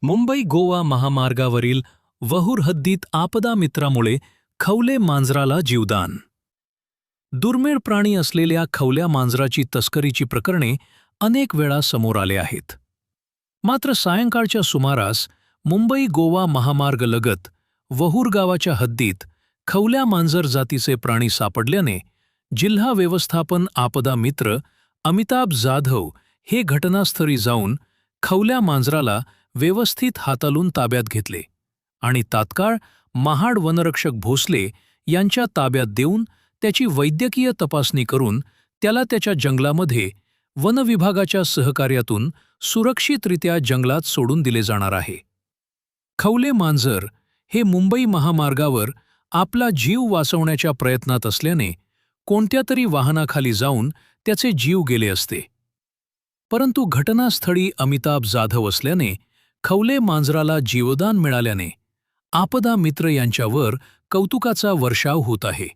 मुंबई गोवा महामार्गावरील वहूर हद्दीत आपदा मित्रामुळे खवले मांजराला जीवदान. दुर्मिळ प्राणी असलेल्या खवल्या मांजराची तस्करीची प्रकरणे अनेक वेळा समोर आले आहेत. मात्र सायंकाळच्या सुमारास मुंबई गोवा महामार्गलगत वहूर गावाच्या हद्दीत खवल्या मांजर जातीचे प्राणी सापडल्याने जिल्हा व्यवस्थापन आपदा मित्र अमिताभ जाधव हे घटनास्थळी जाऊन खवल्या मांजराला व्यवस्थित हाताळून ताब्यात घेतले आणि तात्काळ महाड वनरक्षक भोसले यांच्या ताब्यात देऊन त्याची वैद्यकीय तपासणी करून त्याला त्याच्या जंगलामध्ये वनविभागाच्या सहकार्यातून सुरक्षितरित्या जंगलात सोडून दिले जाणार आहे. खवले मांजर हे मुंबई महामार्गावर आपला जीव वाचवण्याच्या प्रयत्नात असल्याने कोणत्यातरी वाहनाखाली जाऊन त्याचे जीव गेले असते. परंतु घटनास्थळी अमिताभ जाधव असल्याने खवले मांजराला जीवदान मिळाल्याने आपदा मित्र यांच्यावर कौतुकाचा वर्षाव होत आहे.